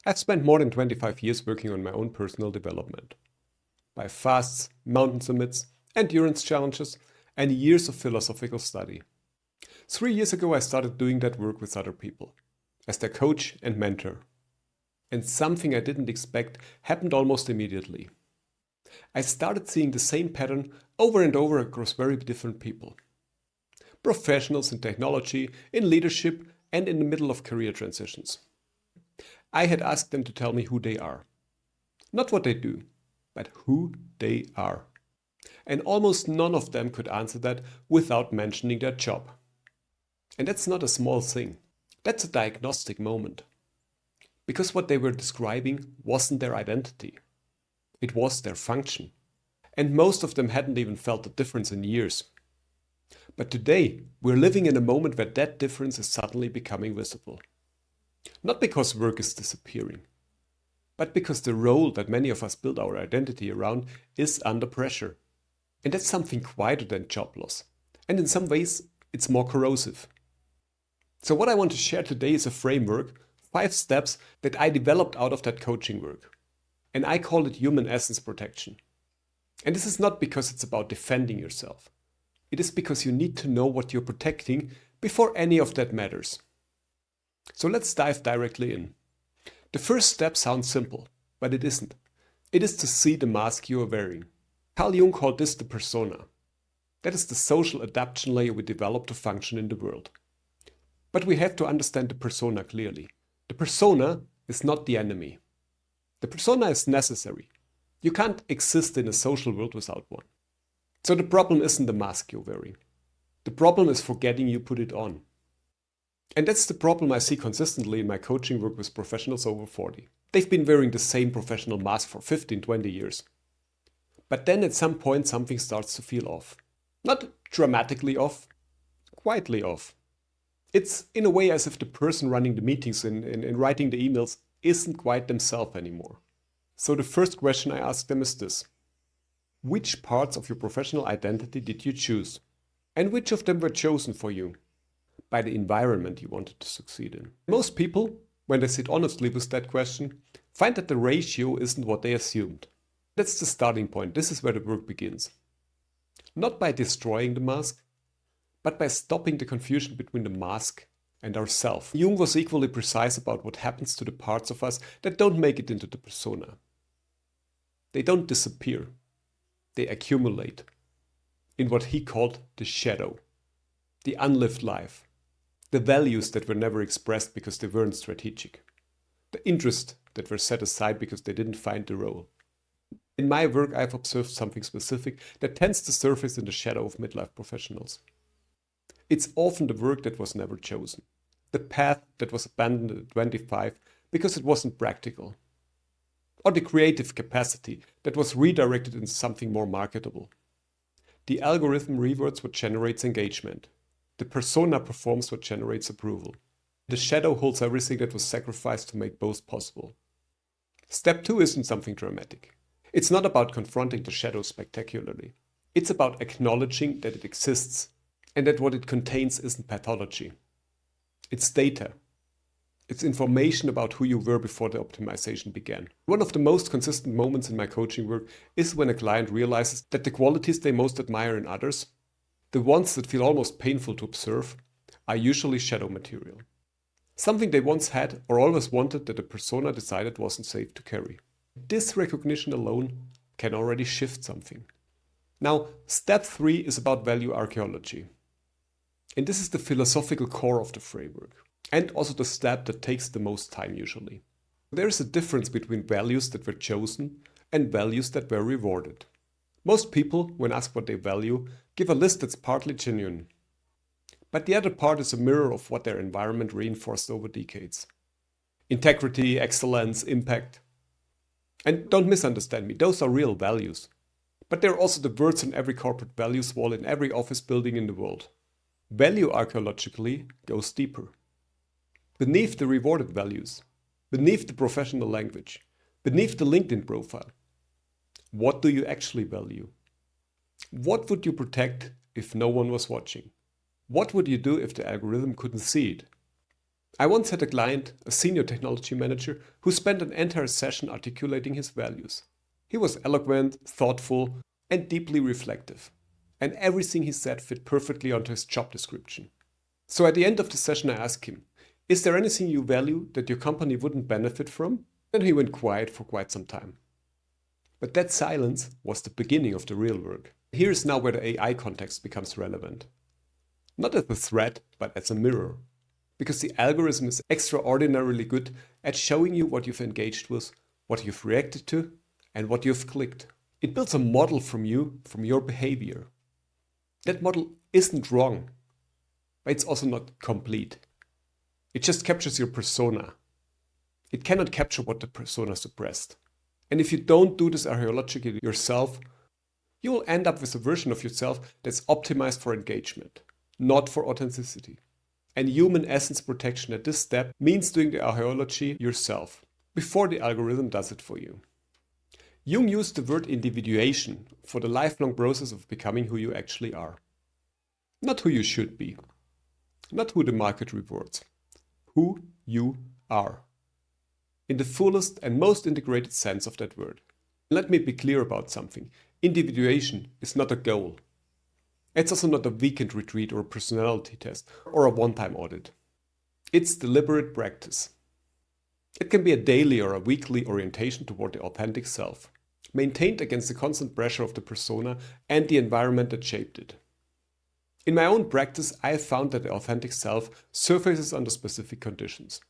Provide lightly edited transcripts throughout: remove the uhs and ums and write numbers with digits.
I've spent more than 25 years working on my own personal development. By fasts, mountain summits, endurance challenges, and years of philosophical study. 3 years ago, I started doing that work with other people, as their coach and mentor. And something I didn't expect happened almost immediately. I started seeing the same pattern over and over across very different people. Professionals in technology, in leadership, and in the middle of career transitions. I had asked them to tell me who they are. Not what they do, but who they are. And almost none of them could answer that without mentioning their job. And that's not a small thing. That's a diagnostic moment. Because what they were describing wasn't their identity. It was their function. And most of them hadn't even felt the difference in years. But today, we're living in a moment where that difference is suddenly becoming visible. Not because work is disappearing, but because the role that many of us build our identity around is under pressure. And that's something quieter than job loss. And in some ways, it's more corrosive. So what I want to share today is a framework, 5 steps that I developed out of that coaching work. And I call it human essence protection. And this is not because it's about defending yourself. It is because you need to know what you're protecting before any of that matters. So let's dive directly in. The first step sounds simple, but it isn't. It is to see the mask you are wearing. Carl Jung called this the persona. That is the social adaptation layer we develop to function in the world. But we have to understand the persona clearly. The persona is not the enemy. The persona is necessary. You can't exist in a social world without one. So the problem isn't the mask you're wearing. The problem is forgetting you put it on. And that's the problem I see consistently in my coaching work with professionals over 40. They've been wearing the same professional mask for 15, 20 years. But then at some point something starts to feel off. Not dramatically off, quietly off. It's in a way as if the person running the meetings and writing the emails isn't quite themselves anymore. So the first question I ask them is this. Which parts of your professional identity did you choose? And which of them were chosen for you? By the environment you wanted to succeed in. Most people, when they sit honestly with that question, find that the ratio isn't what they assumed. That's the starting point. This is where the work begins. Not by destroying the mask, but by stopping the confusion between the mask and ourself. Jung was equally precise about what happens to the parts of us that don't make it into the persona. They don't disappear. They accumulate in what he called the shadow, the unlived life, the values that were never expressed because they weren't strategic, the interests that were set aside because they didn't find the role. In my work, I've observed something specific that tends to surface in the shadow of midlife professionals. It's often the work that was never chosen, the path that was abandoned at 25 because it wasn't practical, or the creative capacity that was redirected into something more marketable. The algorithm rewards what generates engagement. The persona performs what generates approval. The shadow holds everything that was sacrificed to make both possible. Step 2 isn't something dramatic. It's not about confronting the shadow spectacularly. It's about acknowledging that it exists and that what it contains isn't pathology. It's data. It's information about who you were before the optimization began. One of the most consistent moments in my coaching work is when a client realizes that the qualities they most admire in others, the ones that feel almost painful to observe, are usually shadow material. Something they once had or always wanted that the persona decided wasn't safe to carry. This recognition alone can already shift something. Now, step 3 is about value archaeology. And this is the philosophical core of the framework. And also the step that takes the most time usually. There is a difference between values that were chosen and values that were rewarded. Most people, when asked what they value, give a list that's partly genuine. But the other part is a mirror of what their environment reinforced over decades. Integrity, excellence, impact. And don't misunderstand me, those are real values. But they're also the words on every corporate values wall in every office building in the world. Value archaeologically goes deeper. Beneath the rewarded values, beneath the professional language, beneath the LinkedIn profile, what do you actually value? What would you protect if no one was watching? What would you do if the algorithm couldn't see it? I once had a client, a senior technology manager, who spent an entire session articulating his values. He was eloquent, thoughtful, and deeply reflective. And everything he said fit perfectly onto his job description. So at the end of the session, I asked him, "Is there anything you value that your company wouldn't benefit from?" Then he went quiet for quite some time. But that silence was the beginning of the real work. Here is now where the AI context becomes relevant. Not as a threat, but as a mirror. Because the algorithm is extraordinarily good at showing you what you've engaged with, what you've reacted to, and what you've clicked. It builds a model from you, from your behavior. That model isn't wrong, but it's also not complete. It just captures your persona. It cannot capture what the persona suppressed. And if you don't do this archaeologically yourself, you will end up with a version of yourself that's optimized for engagement, not for authenticity. And human essence protection at this step means doing the archaeology yourself, before the algorithm does it for you. Jung used the word individuation for the lifelong process of becoming who you actually are. Not who you should be, not who the market rewards, who you are. In the fullest and most integrated sense of that word. Let me be clear about something. Individuation is not a goal. It's also not a weekend retreat or a personality test or a one-time audit. It's deliberate practice. It can be a daily or a weekly orientation toward the authentic self, maintained against the constant pressure of the persona and the environment that shaped it. In my own practice, I have found that the authentic self surfaces under specific conditions,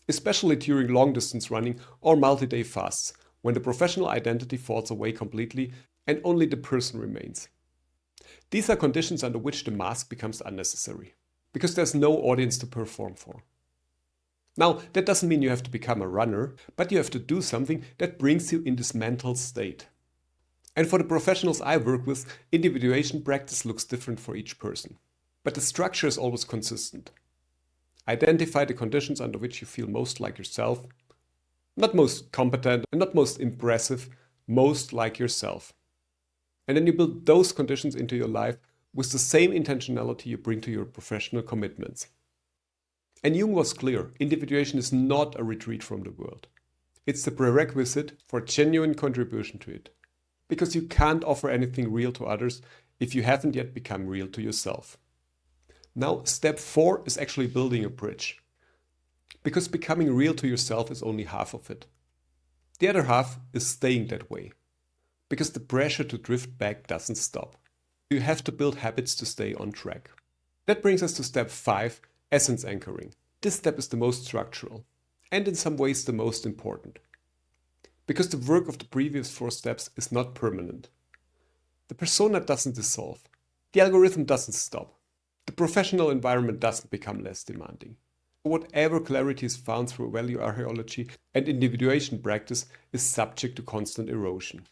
especially during long-distance running or multi-day fasts, when the professional identity falls away completely and only the person remains. These are conditions under which the mask becomes unnecessary, because there's no audience to perform for. Now, that doesn't mean you have to become a runner, but you have to do something that brings you in this mental state. And for the professionals I work with, individuation practice looks different for each person. But the structure is always consistent. Identify the conditions under which you feel most like yourself. Not most competent and not most impressive, most like yourself. And then you build those conditions into your life with the same intentionality you bring to your professional commitments. And Jung was clear, individuation is not a retreat from the world. It's the prerequisite for genuine contribution to it. Because you can't offer anything real to others if you haven't yet become real to yourself. Now, step 4 is actually building a bridge. Because becoming real to yourself is only half of it. The other half is staying that way. Because the pressure to drift back doesn't stop. You have to build habits to stay on track. That brings us to step 5, essence anchoring. This step is the most structural, and in some ways the most important. Because the work of the previous 4 steps is not permanent. The persona doesn't dissolve. The algorithm doesn't stop. The professional environment doesn't become less demanding. Whatever clarity is found through value archaeology and individuation practice is subject to constant erosion.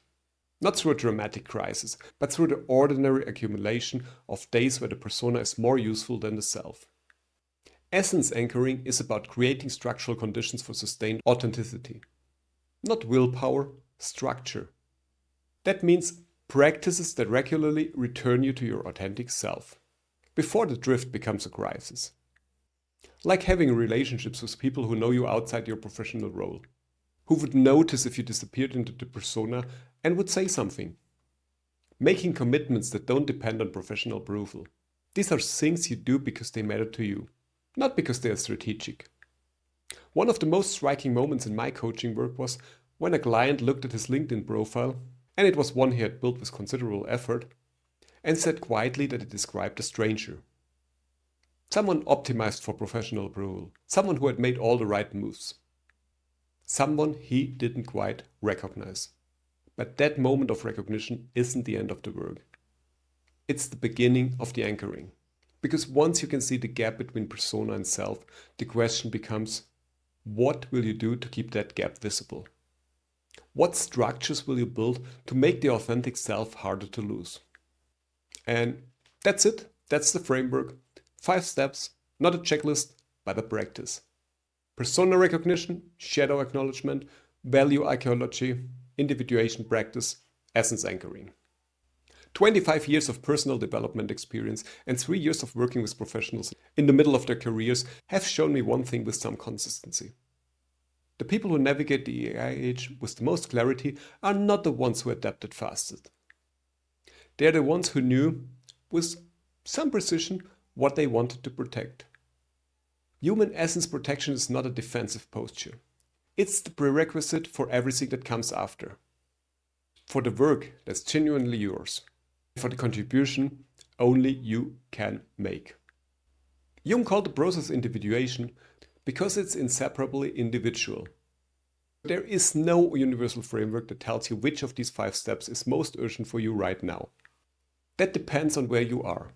Not through a dramatic crisis, but through the ordinary accumulation of days where the persona is more useful than the self. Essence anchoring is about creating structural conditions for sustained authenticity. Not willpower, structure. That means practices that regularly return you to your authentic self, before the drift becomes a crisis. Like having relationships with people who know you outside your professional role, who would notice if you disappeared into the persona and would say something. Making commitments that don't depend on professional approval. These are things you do because they matter to you, not because they are strategic. One of the most striking moments in my coaching work was when a client looked at his LinkedIn profile, and it was one he had built with considerable effort, and said quietly that it described a stranger. Someone optimized for professional approval, someone who had made all the right moves. Someone he didn't quite recognize. But that moment of recognition isn't the end of the work. It's the beginning of the anchoring. Because once you can see the gap between persona and self, the question becomes, what will you do to keep that gap visible? What structures will you build to make the authentic self harder to lose? And that's it. That's the framework. 5 steps, not a checklist, but a practice. Persona recognition, shadow acknowledgement, value archaeology, individuation practice, essence anchoring. 25 years of personal development experience and 3 years of working with professionals in the middle of their careers have shown me one thing with some consistency. The people who navigate the AI age with the most clarity are not the ones who adapted fastest. They are the ones who knew, with some precision, what they wanted to protect. Human essence protection is not a defensive posture. It's the prerequisite for everything that comes after. For the work that's genuinely yours. For the contribution only you can make. Jung called the process individuation because it's inseparably individual. There is no universal framework that tells you which of these 5 steps is most urgent for you right now. That depends on where you are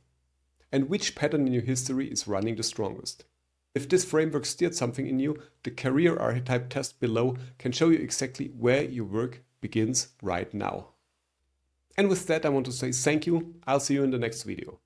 and which pattern in your history is running the strongest. If this framework steered something in you, the career archetype test below can show you exactly where your work begins right now. And with that, I want to say thank you. I'll see you in the next video.